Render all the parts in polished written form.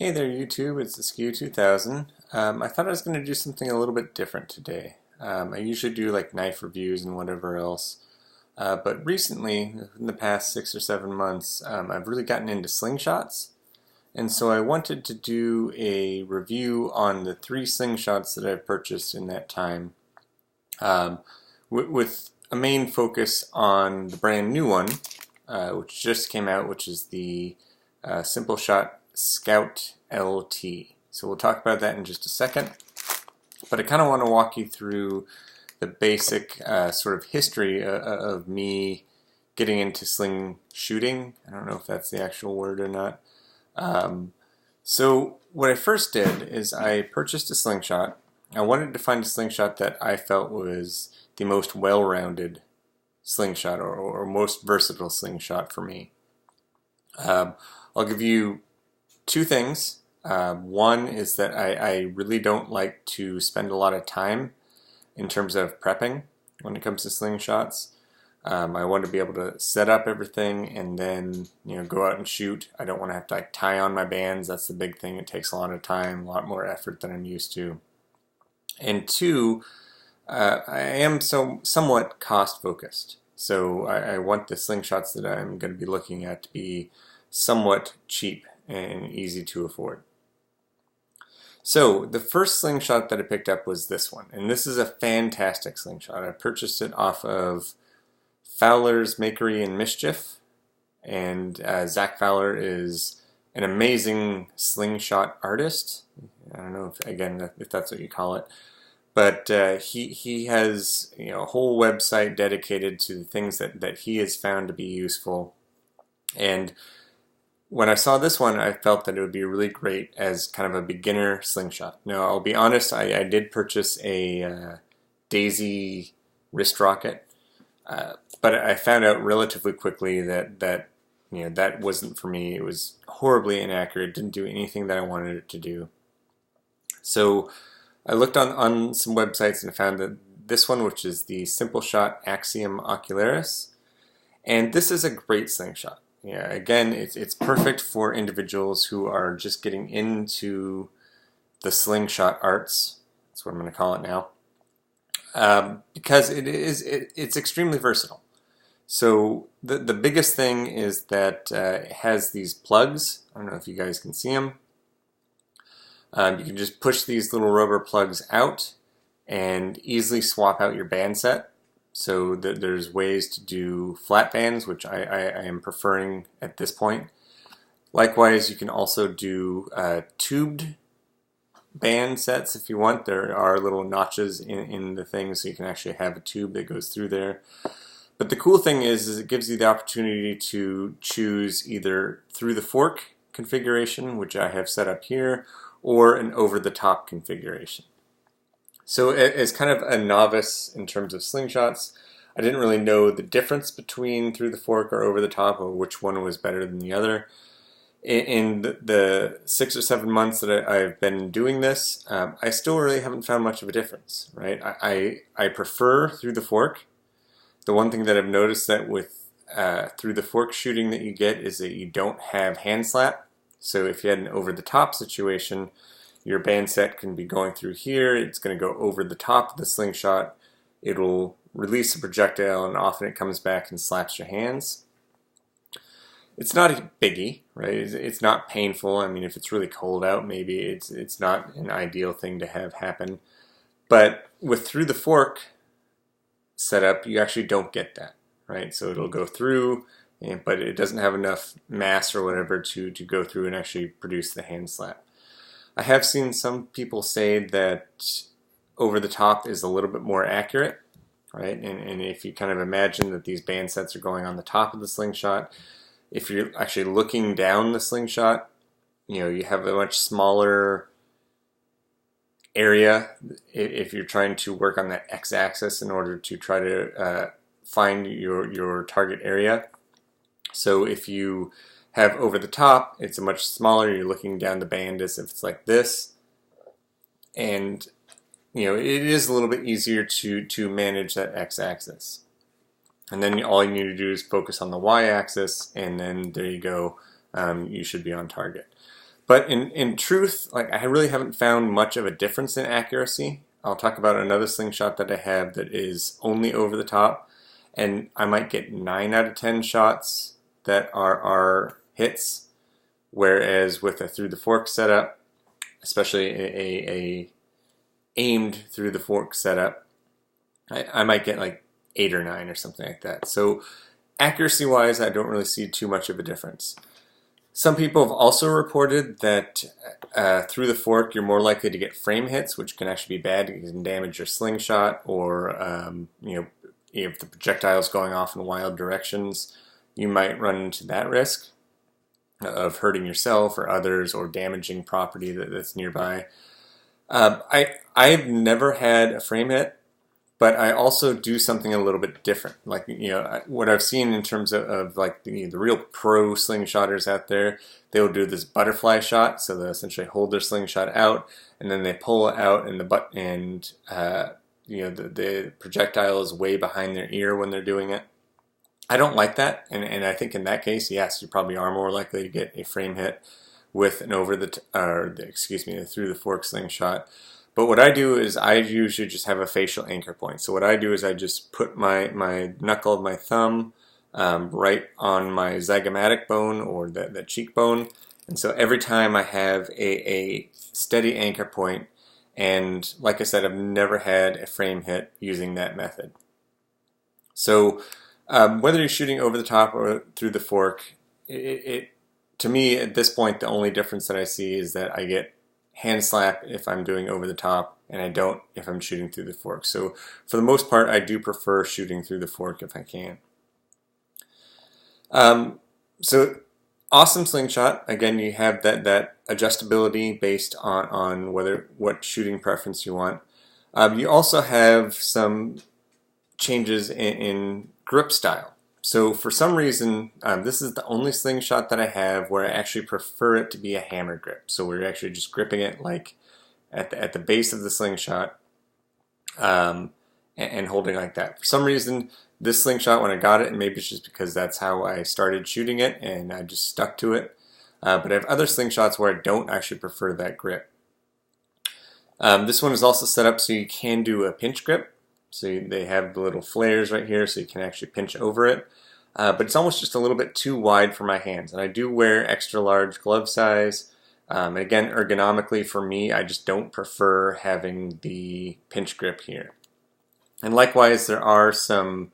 Hey there YouTube, it's the Skew 2000. I thought I was going to do something a little bit different today. I usually do like knife reviews and whatever else, but recently, in the past 6 or 7 months, I've really gotten into slingshots, and so I wanted to do a review on the 3 slingshots that I've purchased in that time, with a main focus on the brand new one, which just came out, which is the SimpleShot Scout LT. So we'll talk about that in just a second. But I kind of want to walk you through the basic sort of history of me getting into sling shooting. I don't know if that's the actual word or not. So what I first did is I purchased a slingshot. I wanted to find a slingshot that I felt was the most well-rounded slingshot or most versatile slingshot for me. I'll give you two things. One is that I really don't like to spend a lot of time in terms of prepping when it comes to slingshots. I want to be able to set up everything and then go out and shoot. I don't want to have to like tie on my bands. That's the big thing. It takes a lot of time, a lot more effort than I'm used to. And two, I am somewhat cost focused. So I want the slingshots that I'm going to be looking at to be somewhat cheap and easy to afford. So the first slingshot that I picked up was this one, and this is a fantastic slingshot. I purchased it off of Fowler's Makery and Mischief, and Zach Fowler is an amazing slingshot artist. I don't know if that's what you call it, but he has a whole website dedicated to the things that he has found to be useful. And when I saw this one, I felt that it would be really great as kind of a beginner slingshot. Now, I'll be honest, I did purchase a Daisy wrist rocket, but I found out relatively quickly that wasn't for me. It was horribly inaccurate. It didn't do anything that I wanted it to do. So I looked on some websites and I found that this one, which is the SimpleShot Axiom Ocularis, and this is a great slingshot. Yeah, again, it's perfect for individuals who are just getting into the slingshot arts. That's what I'm going to call it now, because it's extremely versatile. So the biggest thing is that it has these plugs. I don't know if you guys can see them. You can just push these little rubber plugs out and easily swap out your band set. So there's ways to do flat bands, which I am preferring at this point. Likewise, you can also do tubed band sets if you want. There are little notches in the thing, so you can actually have a tube that goes through there. But the cool thing is it gives you the opportunity to choose either through the fork configuration, which I have set up here, or an over-the-top configuration. So as kind of a novice in terms of slingshots, I didn't really know the difference between through the fork or over the top, or which one was better than the other. In the 6 or 7 months that I've been doing this, I still really haven't found much of a difference. Right? I prefer through the fork. The one thing that I've noticed that with through the fork shooting that you get is that you don't have hand slap. So if you had an over the top situation, your band set can be going through here. It's going to go over the top of the slingshot. It'll release a projectile, and often it comes back and slaps your hands. It's not a biggie, right? It's not painful. I mean, if it's really cold out, maybe it's not an ideal thing to have happen. But with through the fork setup, you actually don't get that, right? So it'll go through, but it doesn't have enough mass or whatever to go through and actually produce the hand slap. I have seen some people say that over the top is a little bit more accurate, right? And if you kind of imagine that these band sets are going on the top of the slingshot, if you're actually looking down the slingshot, you have a much smaller area if you're trying to work on that x-axis in order to try to find your target area. So if you have over the top, it's a much smaller. You're looking down the band as if it's like this, and it is a little bit easier to manage that x-axis. And then all you need to do is focus on the y-axis, and then there you go. You should be on target. But in truth, like I really haven't found much of a difference in accuracy. I'll talk about another slingshot that I have that is only over the top, and I might get 9 out of 10 shots that are hits, whereas with a through the fork setup, especially a aimed through the fork setup, I might get like 8 or 9 or something like that. So accuracy wise, I don't really see too much of a difference. Some people have also reported that through the fork you're more likely to get frame hits, which can actually be bad. It can damage your slingshot, or if the projectile is going off in wild directions, you might run into that risk of hurting yourself or others, or damaging property that's nearby. I've never had a frame hit, but I also do something a little bit different. Like, what I've seen in terms of like the real pro slingshotters out there, they'll do this butterfly shot. So they'll essentially hold their slingshot out, and then they pull it out, and the projectile is way behind their ear when they're doing it. I don't like that, and I think in that case, yes, you probably are more likely to get a frame hit with an through the fork slingshot. But what I do is I usually just have a facial anchor point. So what I do is I just put my knuckle of my thumb right on my zygomatic bone, or the cheekbone. And so every time I have a steady anchor point, and like I said, I've never had a frame hit using that method. So whether you're shooting over the top or through the fork, to me at this point the only difference that I see is that I get hand slap if I'm doing over the top, and I don't if I'm shooting through the fork. So for the most part, I do prefer shooting through the fork if I can. So awesome slingshot. Again, you have that adjustability based on what shooting preference you want. You also have some changes in grip style. So for some reason, this is the only slingshot that I have where I actually prefer it to be a hammer grip. So we're actually just gripping it like at the base of the slingshot, and holding like that. For some reason, this slingshot, when I got it, and maybe it's just because that's how I started shooting it and I just stuck to it, but I have other slingshots where I don't actually prefer that grip. This one is also set up so you can do a pinch grip. So they have the little flares right here so you can actually pinch over it. But it's almost just a little bit too wide for my hands. And I do wear extra large glove size. And again, ergonomically for me, I just don't prefer having the pinch grip here. And likewise, there are some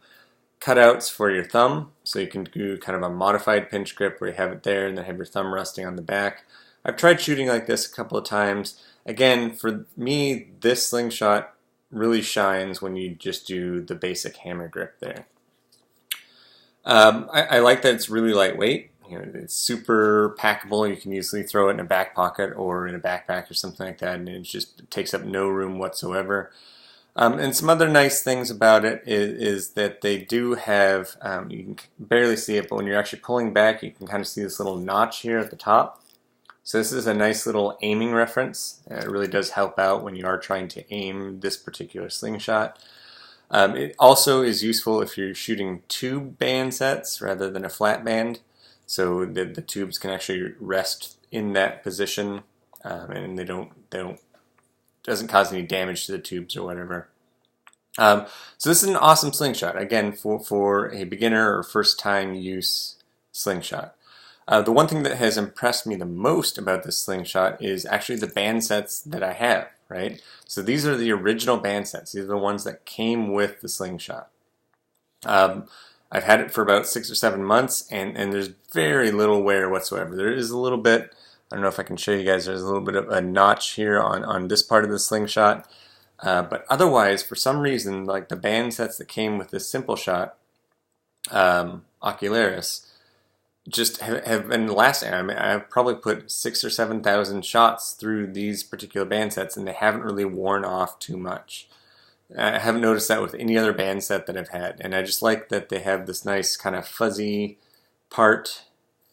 cutouts for your thumb. So you can do kind of a modified pinch grip where you have it there and then have your thumb resting on the back. I've tried shooting like this a couple of times. Again, for me, this slingshot really shines when you just do the basic hammer grip there. I like that it's really lightweight. It's super packable. You can easily throw it in a back pocket or in a backpack or something like that, and it takes up no room whatsoever. And some other nice things about it is that they do have, you can barely see it, but when you're actually pulling back, you can kind of see this little notch here at the top. So this is a nice little aiming reference. It really does help out when you are trying to aim this particular slingshot. It also is useful if you're shooting tube band sets rather than a flat band. So the tubes can actually rest in that position, and doesn't cause any damage to the tubes or whatever. So this is an awesome slingshot, again, for a beginner or first time use slingshot. The one thing that has impressed me the most about this slingshot is actually the band sets that I have, right? So these are the original band sets. These are the ones that came with the slingshot. I've had it for about 6 or 7 months, and there's very little wear whatsoever. There is a little bit, I don't know if I can show you guys, there's a little bit of a notch here on this part of the slingshot. But otherwise, for some reason, like the band sets that came with this SimpleShot Ocularis, just have been lasting. I mean, I've probably put 6,000 or 7,000 shots through these particular band sets, and they haven't really worn off too much. I haven't noticed that with any other band set that I've had, and I just like that they have this nice kind of fuzzy part,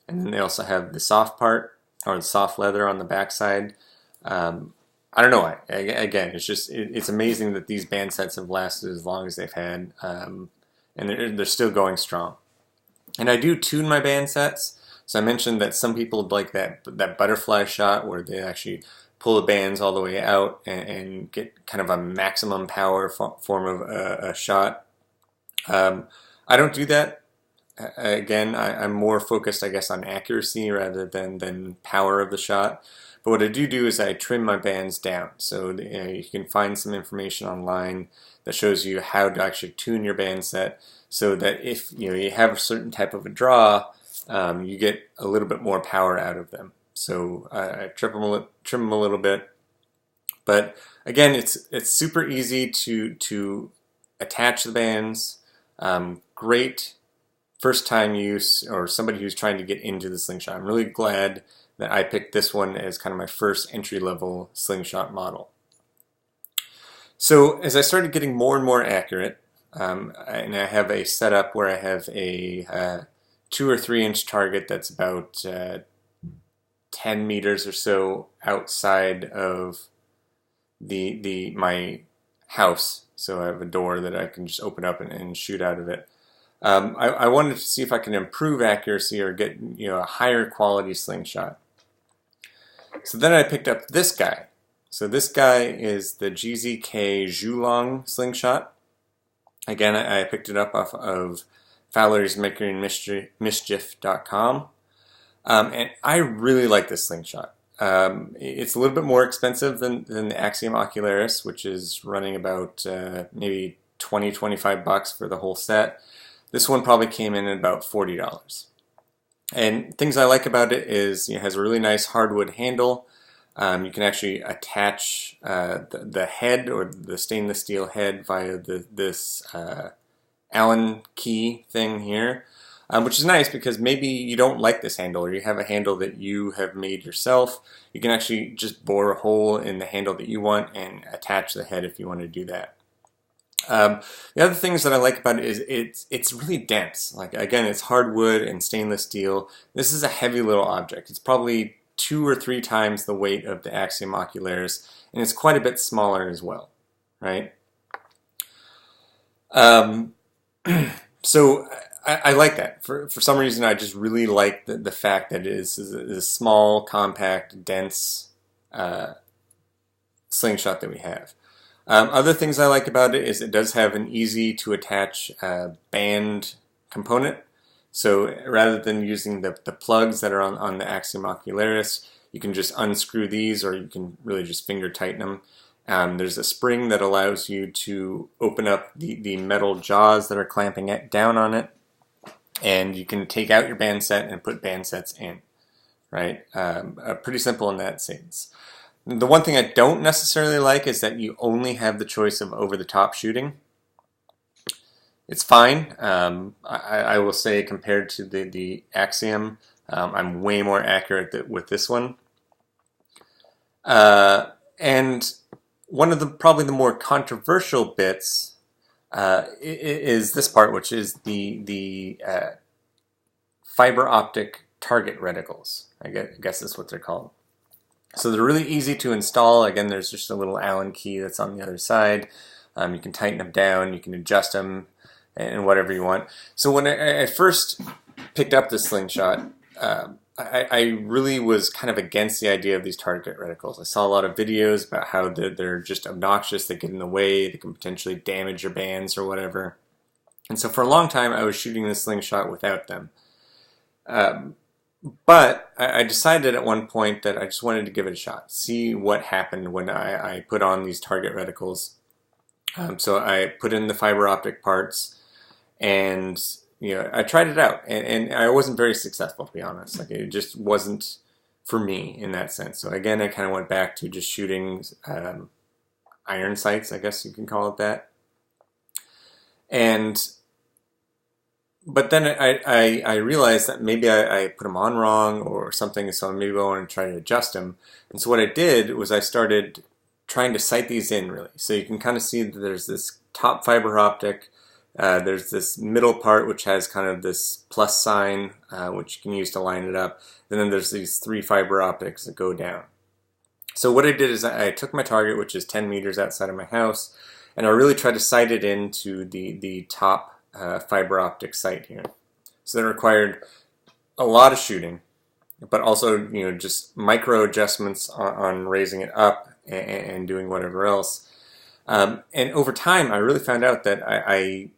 and then they also have the soft part, or the soft leather on the backside. I don't know why. Again, it's amazing that these band sets have lasted as long as they've had, and they're still going strong. And I do tune my band sets, So I mentioned that some people like that butterfly shot where they actually pull the bands all the way out and get kind of a maximum power form of a shot. I don't do that. Again, I'm more focused, I guess, on accuracy rather than power of the shot. But what I do is I trim my bands down. So you can find some information online that shows you how to actually tune your band set so that if you have a certain type of a draw, you get a little bit more power out of them. So I trim them a little bit. But again, it's super easy to attach the bands. Great first time use or somebody who's trying to get into the slingshot. I'm really glad that I picked this one as kind of my first entry-level slingshot model. So as I started getting more and more accurate, and I have a setup where I have a 2 or 3 inch target that's about 10 meters or so outside of my house. So I have a door that I can just open up and shoot out of it. I wanted to see if I can improve accuracy or get a higher quality slingshot. So then I picked up this guy. So this guy is the GZK Jiulong slingshot. Again, I picked it up off of FowlersMakersMischief.com. And I really like this slingshot. It's a little bit more expensive than the Axiom Ocularis, which is running about maybe $20-25 for the whole set. This one probably came in at about $40. And things I like about it is it has a really nice hardwood handle. You can actually attach the head or the stainless steel head via this Allen key thing here, which is nice because maybe you don't like this handle or you have a handle that you have made yourself. You can actually just bore a hole in the handle that you want and attach the head if you want to do that. The other things that I like about it is it's really dense. Like again, it's hardwood and stainless steel. This is a heavy little object. It's probably 2 or 3 times the weight of the Axiom Ocularis, and it's quite a bit smaller as well, right? So I like that. For some reason, I just really like the fact that it is a small, compact, dense slingshot that we have. Other things I like about it is it does have an easy to attach band component. So rather than using the plugs that are on the Axiom Ocularis, you can just unscrew these or you can really just finger tighten them. There's a spring that allows you to open up the metal jaws that are clamping down on it. And you can take out your band set and put band sets in, right? Pretty simple in that sense. The one thing I don't necessarily like is that you only have the choice of over-the-top shooting. It's fine. I will say compared to the Axiom, I'm way more accurate with this one. And one of probably the more controversial bits is this part, which is the fiber optic target reticles. I guess that's what they're called. So they're really easy to install. Again, there's just a little Allen key that's on the other side. You can tighten them down, you can adjust them, and whatever you want. So when I first picked up this slingshot, I really was kind of against the idea of these target reticles. I saw a lot of videos about how they're just obnoxious, they get in the way, they can potentially damage your bands or whatever. And so for a long time I was shooting this slingshot without them. But I decided at one point that I just wanted to give it a shot, see what happened when I put on these target reticles. So I put in the fiber optic parts, and I tried it out, and I wasn't very successful, to be honest. Like it just wasn't for me in that sense. So again, I kind of went back to just shooting iron sights, I guess you can call it that. But then I realized that maybe I put them on wrong or something, so maybe I want to try to adjust them. And so what I did was I started trying to sight these in, really. So you can kind of see that there's this top fiber optic, there's this middle part which has kind of this plus sign, which you can use to line it up, and then there's these 3 fiber optics that go down. So what I did is I took my target, which is 10 meters outside of my house, and I really tried to sight it into the top fiber optic sight here. So that required a lot of shooting, but also just micro adjustments on raising it up and doing whatever else. And over time, I really found out that I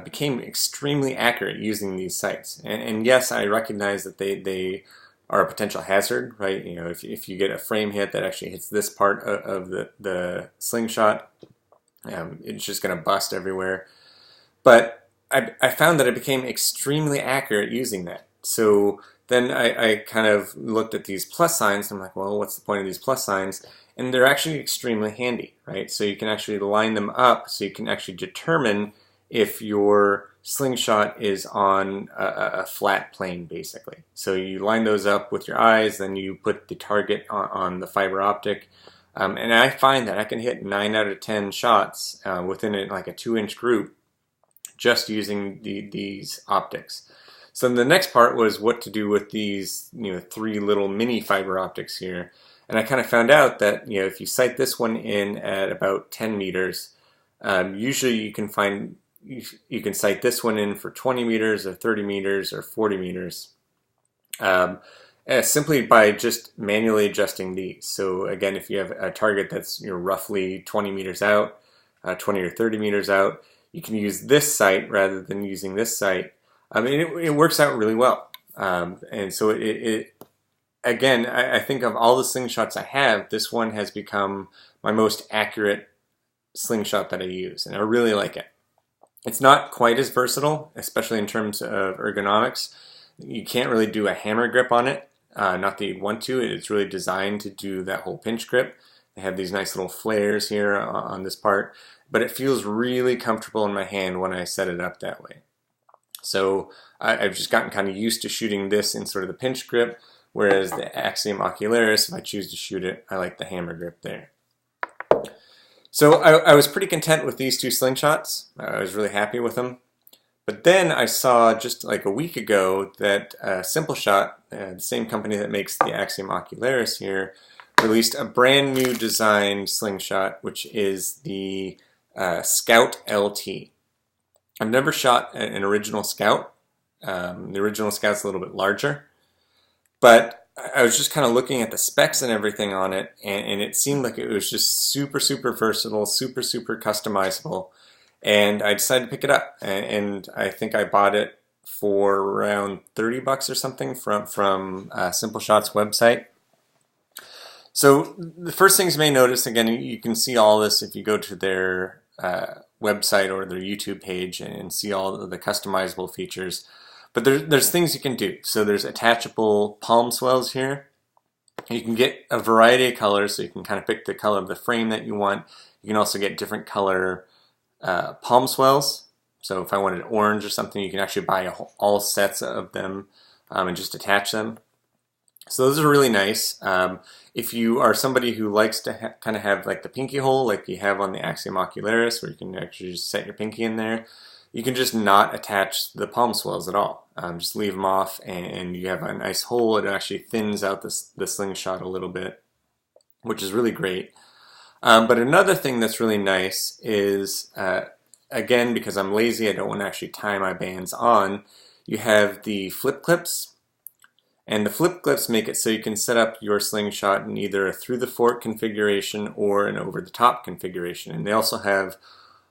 became extremely accurate using these sights. And yes, I recognize that they are a potential hazard, right? If you get a frame hit that actually hits this part of the slingshot, it's just going to bust everywhere. But I found that I became extremely accurate using that. So then I kind of looked at these plus signs, and I'm like, well, what's the point of these plus signs? And they're actually extremely handy, right? So you can actually line them up so you can actually determine if your slingshot is on a flat plane, basically. So you line those up with your eyes, then you put the target on the fiber optic. And I find that I can hit 9 out of 10 shots within like a 2-inch group just using these optics. So the next part was what to do with these 3 little mini fiber optics here. And I kind of found out that if you sight this one in at about 10 meters, usually you can sight this one in for 20 meters or 30 meters or 40 meters simply by just manually adjusting these. So again, if you have a target that's roughly 20 meters out, 20 or 30 meters out, you can use this sight rather than using this sight. I mean, it works out really well. And so again, I think of all the slingshots I have, this one has become my most accurate slingshot that I use, and I really like it. It's not quite as versatile, especially in terms of ergonomics. You can't really do a hammer grip on it, not that you'd want to. It's really designed to do that whole pinch grip. They have these nice little flares here on this part, but it feels really comfortable in my hand when I set it up that way. So I've just gotten kind of used to shooting this in sort of the pinch grip, whereas the Axiom Ocularis, if I choose to shoot it, I like the hammer grip there. So I was pretty content with these 2 slingshots. I was really happy with them. But then I saw just like a week ago that SimpleShot, the same company that makes the Axiom Ocularis here, released a brand new designed slingshot, which is the Scout LT. I've never shot an original Scout. The original Scout's a little bit larger, but I was just kind of looking at the specs and everything on it, and it seemed like it was just super, super versatile, super, super customizable, and I decided to pick it up, and I think I bought it for around 30 bucks or something from SimpleShot's website. So the first things you may notice, again, you can see all this if you go to their website or their YouTube page and see all of the customizable features. But there's things you can do. So there's attachable palm swells here. You can get a variety of colors, so you can kind of pick the color of the frame that you want. You can also get different color palm swells. So if I wanted orange or something, you can actually buy all sets of them and just attach them. So those are really nice. If you are somebody who likes to kind of have like the pinky hole, like you have on the Axiom Ocularis, where you can actually just set your pinky in there, you can just not attach the palm swells at all. Just leave them off, and you have a nice hole. It actually thins out the slingshot a little bit, which is really great. But another thing that's really nice is, again, because I'm lazy, I don't want to actually tie my bands on, you have the flip clips. And the flip clips make it so you can set up your slingshot in either a through the fork configuration or an over the top configuration. And they also have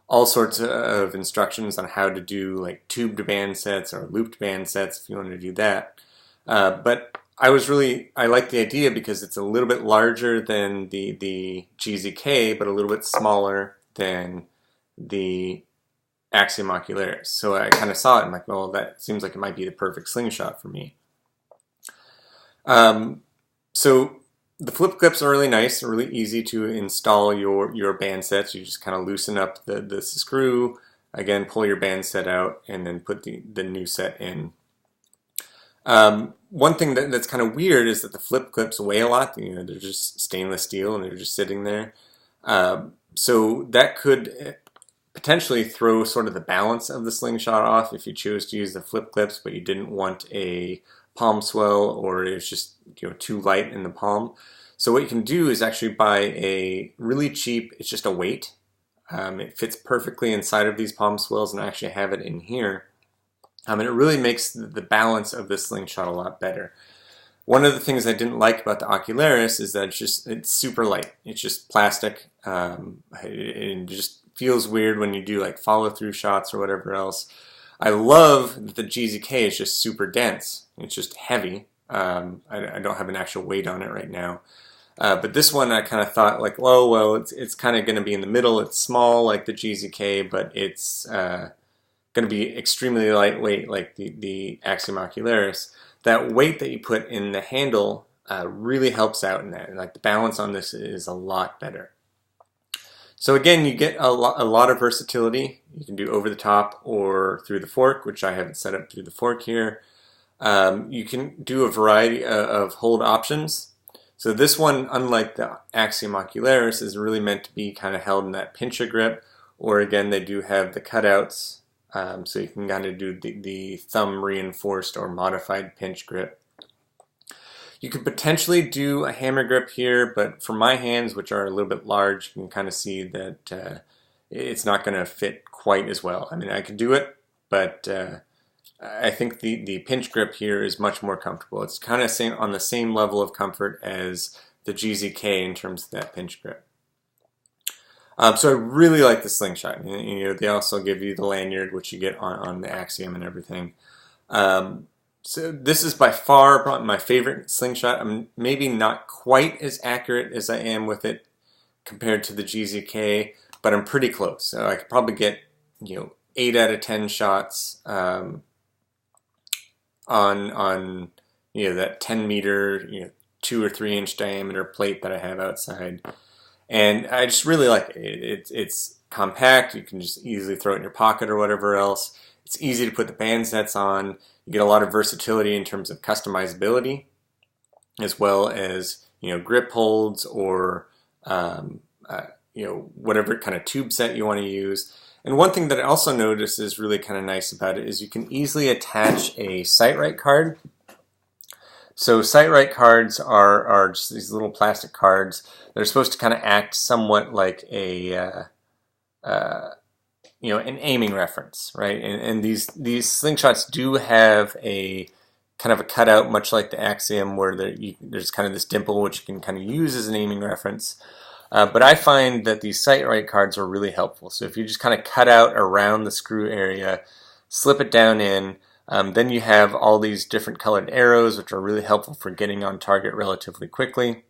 all sorts of instructions on how to do like tubed band sets or looped band sets if you want to do that. But I like the idea because it's a little bit larger than the GZK, but a little bit smaller than the Axiom Ocularis. So I kind of saw it and I'm like, well, that seems like it might be the perfect slingshot for me. So the flip clips are really nice and really easy to install your band sets. You just kind of loosen up the screw, again, pull your band set out, and then put the new set in. One thing that's kind of weird is that the flip clips weigh a lot. They're just stainless steel and they're just sitting there. So that could potentially throw sort of the balance of the slingshot off if you chose to use the flip clips, but you didn't want a palm swell or it's just too light in the palm. So what you can do is actually buy a really cheap, it's just a weight. It fits perfectly inside of these palm swells, and I actually have it in here. And it really makes the balance of the slingshot a lot better. One of the things I didn't like about the Ocularis is that it's super light. It's just plastic. It just feels weird when you do like follow-through shots or whatever else. I love that the GZK is just super dense. It's just heavy. I don't have an actual weight on it right now. But this one I kind of thought like, oh, well, it's kind of going to be in the middle. It's small like the GZK, but it's going to be extremely lightweight like the Axiom Ocularis. That weight that you put in the handle really helps out in that. And like the balance on this is a lot better. So again, you get a lot of versatility. You can do over the top or through the fork, which I haven't set up through the fork here. You can do a variety of hold options. So this one, unlike the Axiom Ocularis, is really meant to be kind of held in that pincher grip, or again, they do have the cutouts, so you can kind of do the thumb reinforced or modified pinch grip. You could potentially do a hammer grip here, but for my hands, which are a little bit large, you can kind of see that it's not going to fit quite as well. I mean, I could do it, but I think the pinch grip here is much more comfortable. It's kind of on the same level of comfort as the GZK in terms of that pinch grip. So I really like the Slingshot. You know, they also give you the lanyard, which you get on the Axiom and everything. So this is by far probably my favorite Slingshot. I'm maybe not quite as accurate as I am with it compared to the GZK, but I'm pretty close. So I could probably get 8 out of 10 shots on that 10 meter 2 or 3 inch diameter plate that I have outside. And I just really like it. It's compact. You can just easily throw it in your pocket or whatever else. It's easy to put the band sets on. You get a lot of versatility in terms of customizability, as well as grip holds or whatever kind of tube set you want to use. And one thing that I also noticed is really kind of nice about it is you can easily attach a sight-right card. So sight-right cards are just these little plastic cards that are supposed to kind of act somewhat like a an aiming reference, right? And these slingshots do have a kind of a cutout, much like the Axiom, where there's kind of this dimple which you can kind of use as an aiming reference. But I find that these sight-right cards are really helpful. So if you just kind of cut out around the screw area, slip it down in, then you have all these different colored arrows, which are really helpful for getting on target relatively quickly.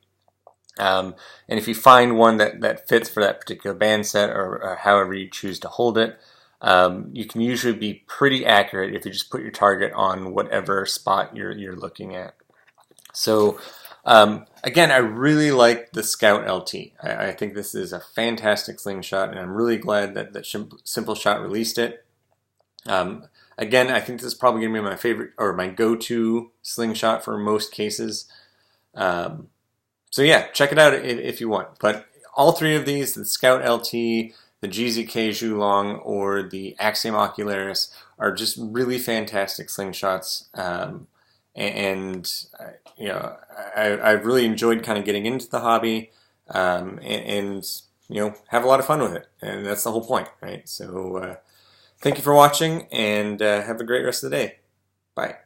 And if you find one that fits for that particular band set or however you choose to hold it, you can usually be pretty accurate if you just put your target on whatever spot you're looking at. So again, I really like the Scout LT. I think this is a fantastic slingshot, and I'm really glad that SimpleShot released it. Again, I think this is probably going to be my favorite or my go-to slingshot for most cases. So yeah, check it out if you want. But all three of these, the Scout LT, the GZK Jiulong, or the Axiom Ocularis, are just really fantastic slingshots. I've really enjoyed kind of getting into the hobby, and have a lot of fun with it. And that's the whole point, right? So thank you for watching, and have a great rest of the day. Bye.